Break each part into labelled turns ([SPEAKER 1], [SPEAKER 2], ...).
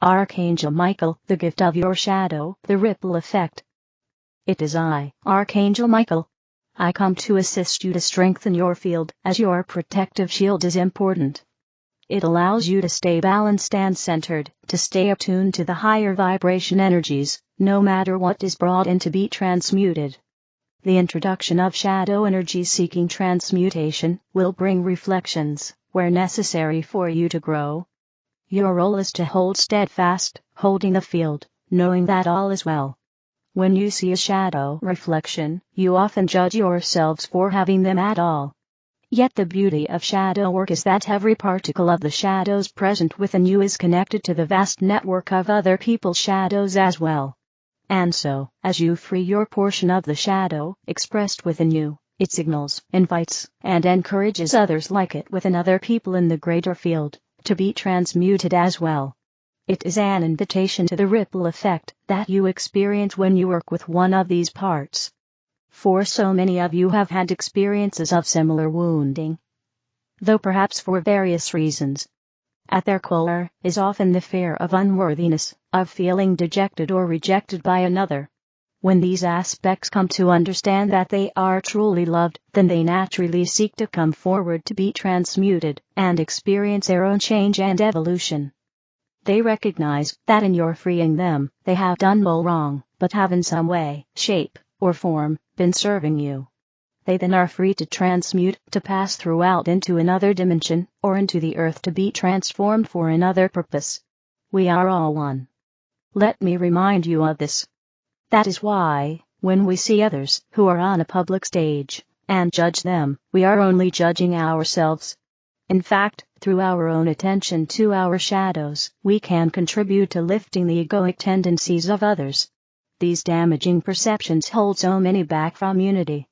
[SPEAKER 1] Archangel Michael, the gift of your shadow, the ripple effect. It is I, Archangel Michael. I come to assist you to strengthen your field, as your protective shield is important. It allows you to stay balanced and centered, to stay attuned to the higher vibration energies, no matter what is brought in to be transmuted. The introduction of shadow energy seeking transmutation will bring reflections, where necessary for you to grow. Your role is to hold steadfast, holding the field, knowing that all is well. When you see a shadow reflection, you often judge yourselves for having them at all. Yet the beauty of shadow work is that every particle of the shadows present within you is connected to the vast network of other people's shadows as well. And so, as you free your portion of the shadow expressed within you, it signals, invites, and encourages others like it within other people in the greater field, to be transmuted as well. It is an invitation to the ripple effect that you experience when you work with one of these parts. For so many of you have had experiences of similar wounding, though perhaps for various reasons. At their core is often the fear of unworthiness, of feeling dejected or rejected by another. When these aspects come to understand that they are truly loved, then they naturally seek to come forward to be transmuted and experience their own change and evolution. They recognize that in your freeing them, they have done no wrong, but have in some way, shape, or form, been serving you. They then are free to transmute, to pass throughout into another dimension, or into the earth to be transformed for another purpose. We are all one. Let me remind you of this. That is why, when we see others who are on a public stage, and judge them, we are only judging ourselves. In fact, through our own attention to our shadows, we can contribute to lifting the egoic tendencies of others. These damaging perceptions hold so many back from unity.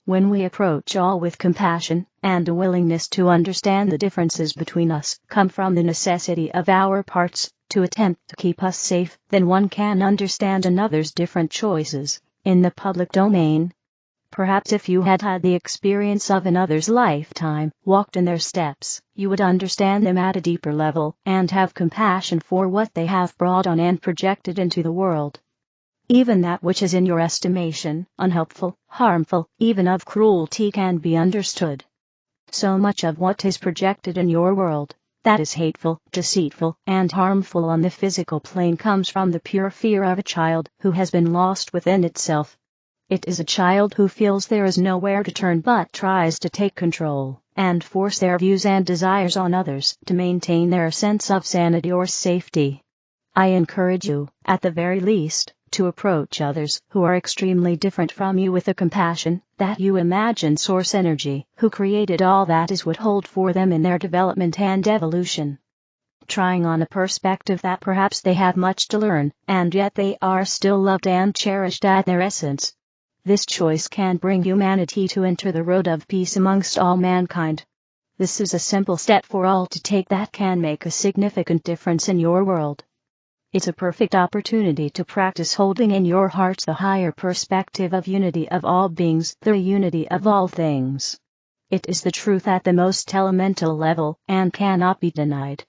[SPEAKER 1] When we approach all with compassion, and a willingness to understand the differences between us come from the necessity of our parts to attempt to keep us safe, then one can understand another's different choices in the public domain. Perhaps if you had had the experience of another's lifetime, walked in their steps, you would understand them at a deeper level and have compassion for what they have brought on and projected into the world. Even that which is in your estimation unhelpful, harmful, even of cruelty can be understood. So much of what is projected in your world, that is hateful, deceitful, and harmful on the physical plane comes from the pure fear of a child who has been lost within itself. It is a child who feels there is nowhere to turn but tries to take control and force their views and desires on others to maintain their sense of sanity or safety. I encourage you, at the very least, to approach others who are extremely different from you with the compassion that you imagine Source Energy, who created all that is, would hold for them in their development and evolution. Trying on a perspective that perhaps they have much to learn, and yet they are still loved and cherished at their essence. This choice can bring humanity to enter the road of peace amongst all mankind. This is a simple step for all to take that can make a significant difference in your world. It's a perfect opportunity to practice holding in your hearts the higher perspective of unity of all beings, the unity of all things. It is the truth at the most elemental level, and cannot be denied.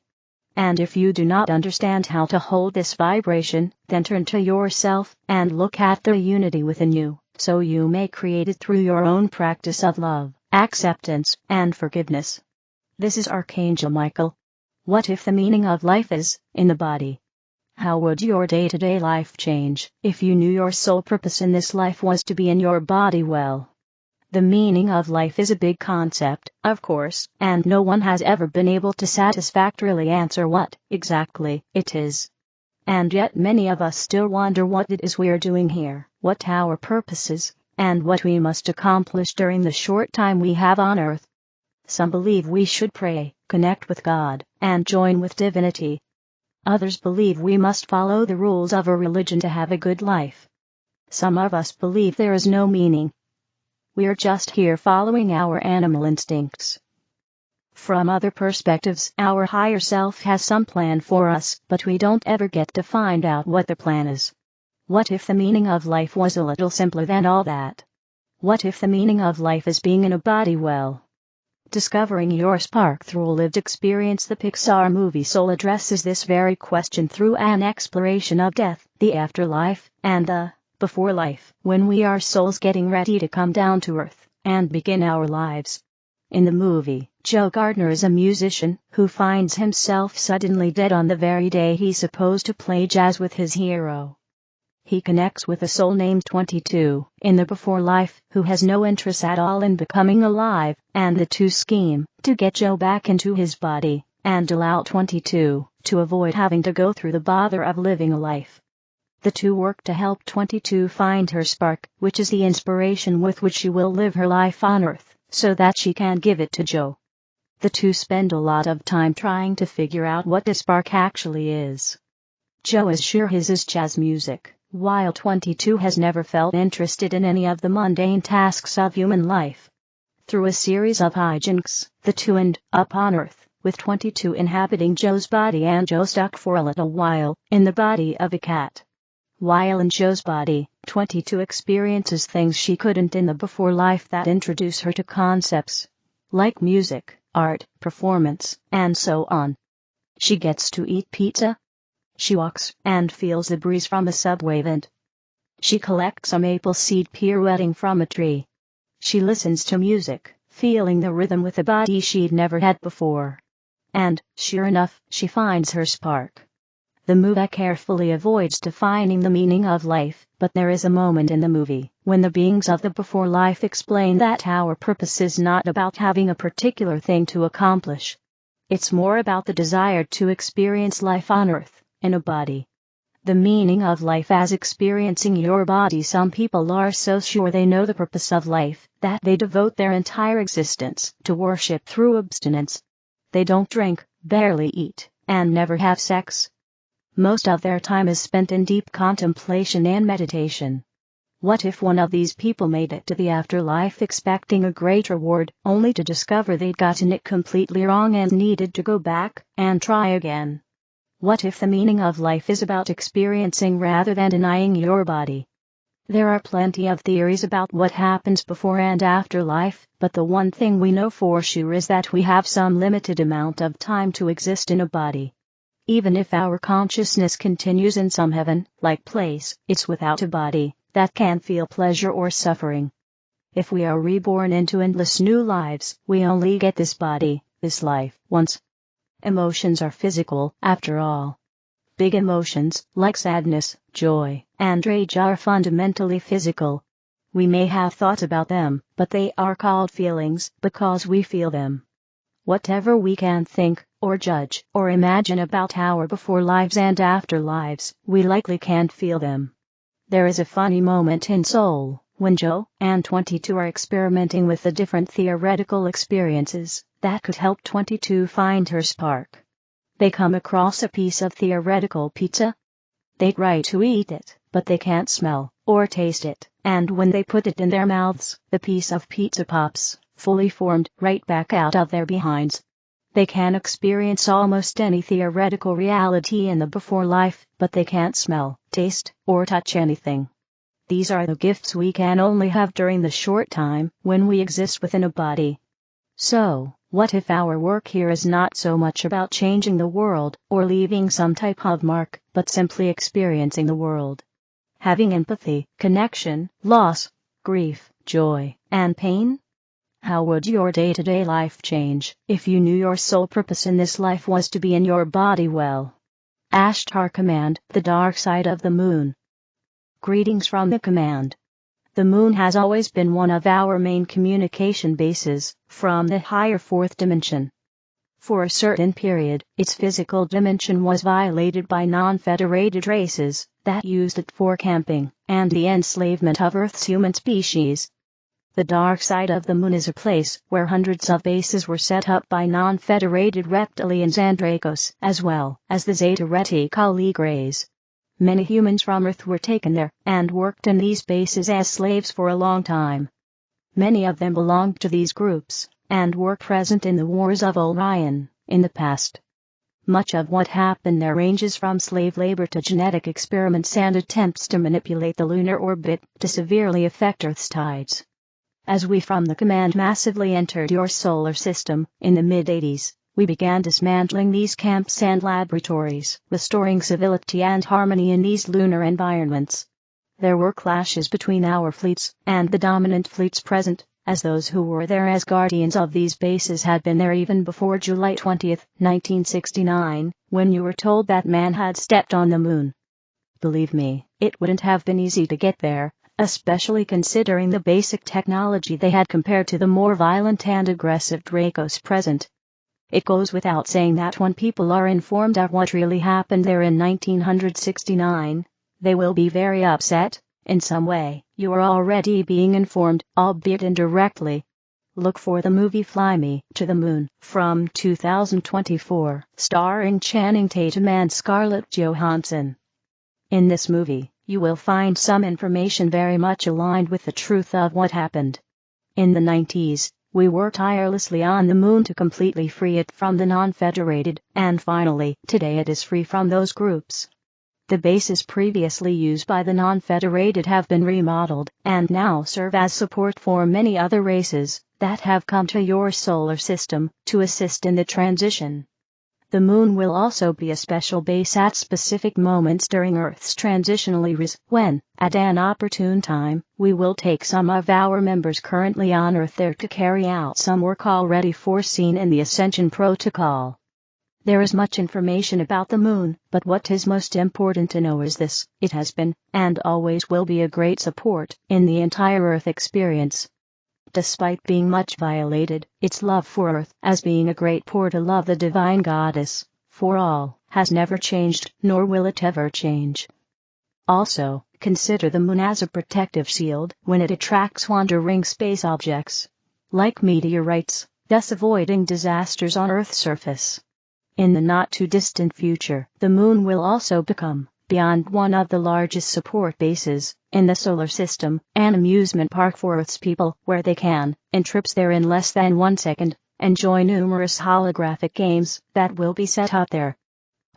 [SPEAKER 1] And if you do not understand how to hold this vibration, then turn to yourself, and look at the unity within you, so you may create it through your own practice of love, acceptance, and forgiveness. This is Archangel Michael. What if the meaning of life is in the body? How would your day-to-day life change if you knew your sole purpose in this life was to be in your body well? The meaning of life is a big concept, of course, and no one has ever been able to satisfactorily answer what exactly it is. And yet many of us still wonder what it is we're doing here, what our purpose is, and what we must accomplish during the short time we have on earth. Some believe we should pray, connect with God, and join with divinity. Others believe we must follow the rules of a religion to have a good life. Some of us believe there is no meaning. We're just here following our animal instincts. From other perspectives, our higher self has some plan for us, but we don't ever get to find out what the plan is. What if the meaning of life was a little simpler than all that? What if the meaning of life is being in a body well? Discovering your spark through a lived experience. The Pixar movie Soul addresses this very question through an exploration of death, the afterlife, and the before life, when we are souls getting ready to come down to earth and begin our lives. In the movie, Joe Gardner is a musician who finds himself suddenly dead on the very day he's supposed to play jazz with his hero. He connects with a soul named 22 in the before life who has no interest at all in becoming alive, and the two scheme to get Joe back into his body and allow 22 to avoid having to go through the bother of living a life. The two work to help 22 find her spark, which is the inspiration with which she will live her life on Earth, so that she can give it to Joe. The two spend a lot of time trying to figure out what the spark actually is. Joe is sure his is jazz music, while 22 has never felt interested in any of the mundane tasks of human life. Through a series of hijinks, the two end up on Earth, with 22 inhabiting Joe's body and Joe stuck for a little while in the body of a cat. While in Joe's body, 22 experiences things she couldn't in the before life that introduce her to concepts like music, art, performance, and so on. She gets to eat pizza. She walks and feels the breeze from a subway vent. She collects a maple seed pirouetting from a tree. She listens to music, feeling the rhythm with a body she'd never had before. And, sure enough, she finds her spark. The movie carefully avoids defining the meaning of life, but there is a moment in the movie when the beings of the before life explain that our purpose is not about having a particular thing to accomplish. It's more about the desire to experience life on Earth, in a body. The meaning of life as experiencing your body. Some people are so sure they know the purpose of life that they devote their entire existence to worship through abstinence. They don't drink, barely eat, and never have sex. Most of their time is spent in deep contemplation and meditation. What if one of these people made it to the afterlife expecting a great reward, only to discover they'd gotten it completely wrong and needed to go back and try again? What if the meaning of life is about experiencing rather than denying your body? There are plenty of theories about what happens before and after life, but the one thing we know for sure is that we have some limited amount of time to exist in a body. Even if our consciousness continues in some heaven-like place, it's without a body that can feel pleasure or suffering. If we are reborn into endless new lives, we only get this body, this life, once. Emotions are physical, after all. Big emotions, like sadness, joy, and rage are fundamentally physical. We may have thought about them, but they are called feelings because we feel them. Whatever we can think, or judge, or imagine about our before lives and after lives, we likely can't feel them. There is a funny moment in Soul, when Joe and 22 are experimenting with the different theoretical experiences that could help 22 find her spark. They come across a piece of theoretical pizza. They try to eat it, but they can't smell or taste it, and when they put it in their mouths, the piece of pizza pops, fully formed, right back out of their behinds. They can experience almost any theoretical reality in the before life, but they can't smell, taste, or touch anything. These are the gifts we can only have during the short time when we exist within a body. So, what if our work here is not so much about changing the world or leaving some type of mark, but simply experiencing the world? Having empathy, connection, loss, grief, joy, and pain? How would your day-to-day life change if you knew your sole purpose in this life was to be in your body well? Ashtar Command, the dark side of the moon. Greetings from the command. The moon has always been one of our main communication bases from the higher fourth dimension. For a certain period, its physical dimension was violated by non-federated races that used it for camping and the enslavement of Earth's human species. The dark side of the moon is a place where hundreds of bases were set up by non-federated reptilians and Dracos, as well as the Zeta Reticuli Greys. Many humans from Earth were taken there and worked in these bases as slaves for a long time. Many of them belonged to these groups and were present in the Wars of Orion in the past. Much of what happened there ranges from slave labor to genetic experiments and attempts to manipulate the lunar orbit to severely affect Earth's tides. As we from the command massively entered your solar system, in the mid-80s, we began dismantling these camps and laboratories, restoring civility and harmony in these lunar environments. There were clashes between our fleets and the dominant fleets present, as those who were there as guardians of these bases had been there even before July 20, 1969, when you were told that man had stepped on the moon. Believe me, it wouldn't have been easy to get there, especially considering the basic technology they had compared to the more violent and aggressive Dracos present. It goes without saying that when people are informed of what really happened there in 1969, they will be very upset. In some way, you are already being informed, albeit indirectly. Look for the movie Fly Me to the Moon from 2024, starring Channing Tatum and Scarlett Johansson. In this movie, you will find some information very much aligned with the truth of what happened. In the 90s, we worked tirelessly on the moon to completely free it from the non-federated, and finally, today it is free from those groups. The bases previously used by the non-federated have been remodeled, and now serve as support for many other races that have come to your solar system to assist in the transition. The moon will also be a special base at specific moments during Earth's transitional eras, when, at an opportune time, we will take some of our members currently on Earth there to carry out some work already foreseen in the Ascension Protocol. There is much information about the moon, but what is most important to know is this: it has been, and always will be, a great support in the entire Earth experience. Despite being much violated, its love for Earth, as being a great portal of the divine goddess, for all, has never changed, nor will it ever change. Also, consider the moon as a protective shield when it attracts wandering space objects, like meteorites, thus avoiding disasters on Earth's surface. In the not-too-distant future, the moon will also become, beyond one of the largest support bases in the solar system, an amusement park for Earth's people, where they can, in trips there in less than 1 second, enjoy numerous holographic games that will be set up there.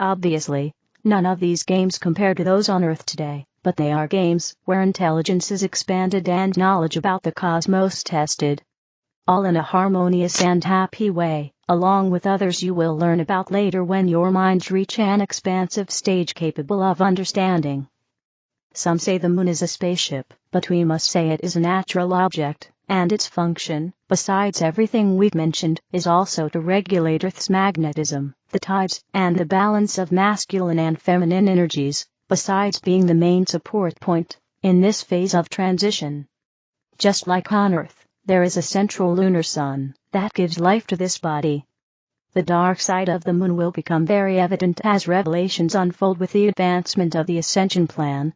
[SPEAKER 1] Obviously, none of these games compare to those on Earth today, but they are games where intelligence is expanded and knowledge about the cosmos tested. All in a harmonious and happy way, along with others you will learn about later when your minds reach an expansive stage capable of understanding. Some say the moon is a spaceship, but we must say it is a natural object, and its function, besides everything we've mentioned, is also to regulate Earth's magnetism, the tides, and the balance of masculine and feminine energies, besides being the main support point in this phase of transition. Just like on Earth, there is a central lunar sun that gives life to this body. The dark side of the moon will become very evident as revelations unfold with the advancement of the Ascension plan.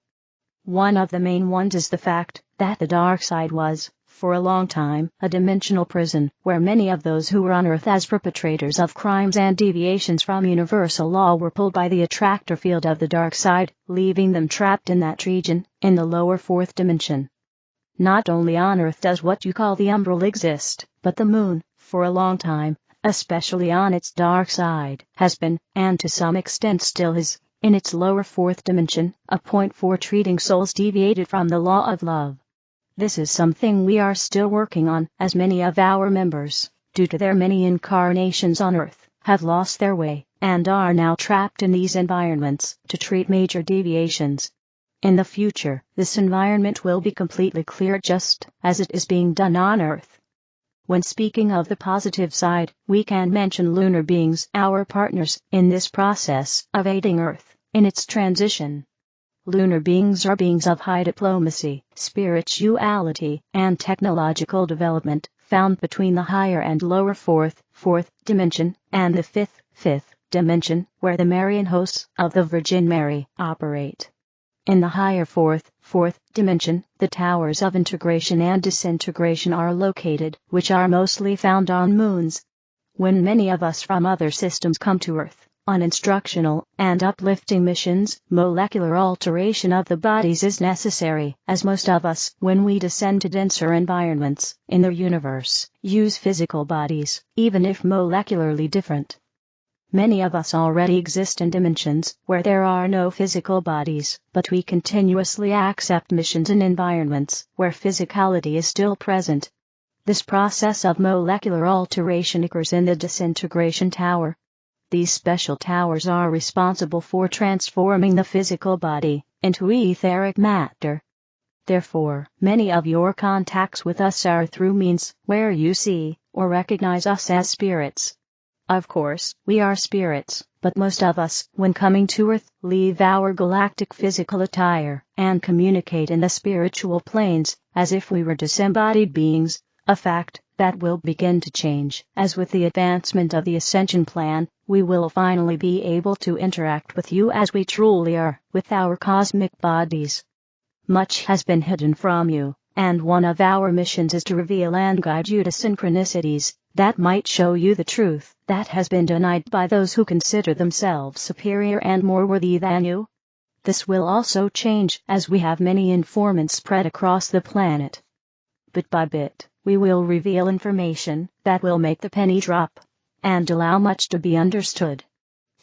[SPEAKER 1] One of the main ones is the fact that the dark side was, for a long time, a dimensional prison, where many of those who were on Earth as perpetrators of crimes and deviations from universal law were pulled by the attractor field of the dark side, leaving them trapped in that region, in the lower fourth dimension. Not only on Earth does what you call the umbral exist, but the moon, for a long time, especially on its dark side, has been, and to some extent still is, in its lower fourth dimension, a point for treating souls deviated from the law of love. This is something we are still working on, as many of our members, due to their many incarnations on Earth, have lost their way, and are now trapped in these environments to treat major deviations. In the future, this environment will be completely clear just as it is being done on Earth. When speaking of the positive side, we can mention lunar beings, our partners in this process of aiding Earth in its transition. Lunar beings are beings of high diplomacy, spirituality, and technological development, found between the higher and lower fourth dimension, and the fifth dimension, where the Marian hosts of the Virgin Mary operate. In the higher fourth dimension, the towers of integration and disintegration are located, which are mostly found on moons. When many of us from other systems come to Earth, on instructional and uplifting missions, molecular alteration of the bodies is necessary, as most of us, when we descend to denser environments in the universe, use physical bodies, even if molecularly different. Many of us already exist in dimensions where there are no physical bodies, but we continuously accept missions in environments where physicality is still present. This process of molecular alteration occurs in the disintegration tower. These special towers are responsible for transforming the physical body into etheric matter. Therefore, many of your contacts with us are through means where you see or recognize us as spirits. Of course, we are spirits, but most of us, when coming to Earth, leave our galactic physical attire and communicate in the spiritual planes, as if we were disembodied beings, a fact that will begin to change, as with the advancement of the Ascension Plan, we will finally be able to interact with you as we truly are, with our cosmic bodies. Much has been hidden from you, and one of our missions is to reveal and guide you to synchronicities that might show you the truth that has been denied by those who consider themselves superior and more worthy than you. This will also change as we have many informants spread across the planet. Bit by bit, we will reveal information that will make the penny drop and allow much to be understood.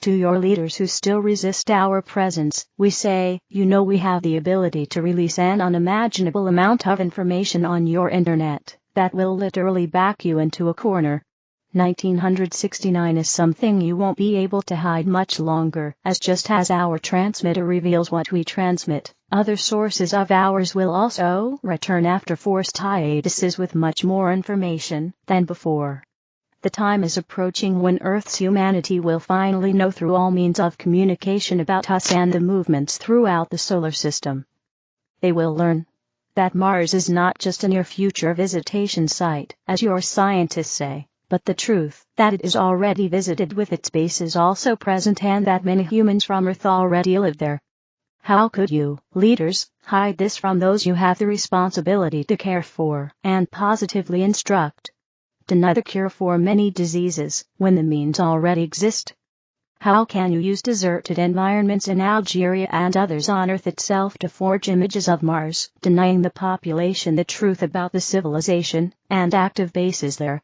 [SPEAKER 1] To your leaders who still resist our presence, we say, we have the ability to release an unimaginable amount of information on your internet that will literally back you into a corner. 1969 is something you won't be able to hide much longer, as just as our transmitter reveals what we transmit, other sources of ours will also return after forced hiatuses with much more information than before. The time is approaching when Earth's humanity will finally know through all means of communication about us and the movements throughout the solar system. They will learn that Mars is not just a near-future visitation site, as your scientists say, but the truth that it is already visited with its bases also present and that many humans from Earth already live there. How could you, leaders, hide this from those you have the responsibility to care for and positively instruct? Deny the cure for many diseases when the means already exist? How can you use deserted environments in Algeria and others on Earth itself to forge images of Mars, denying the population the truth about the civilization and active bases there?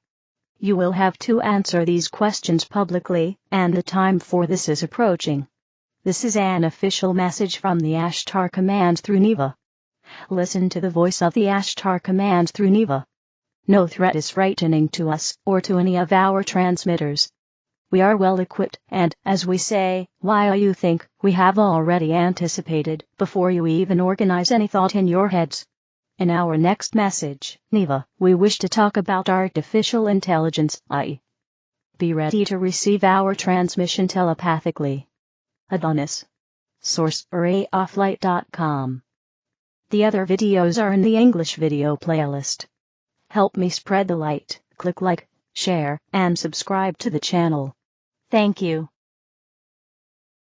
[SPEAKER 1] You will have to answer these questions publicly, and the time for this is approaching. This is an official message from the Ashtar Command through Neva. Listen to the voice of the Ashtar Command through Neva. No threat is frightening to us or to any of our transmitters. We are well equipped, and, as we say, while you think we have already anticipated before you even organize any thought in your heads. In our next message, Neva, we wish to talk about artificial intelligence, AI. Be ready to receive our transmission telepathically. Adonis. Source: arrayofflight.com. The other videos are in the English video playlist. Help me spread the light, click like, share, and subscribe to the channel. Thank you.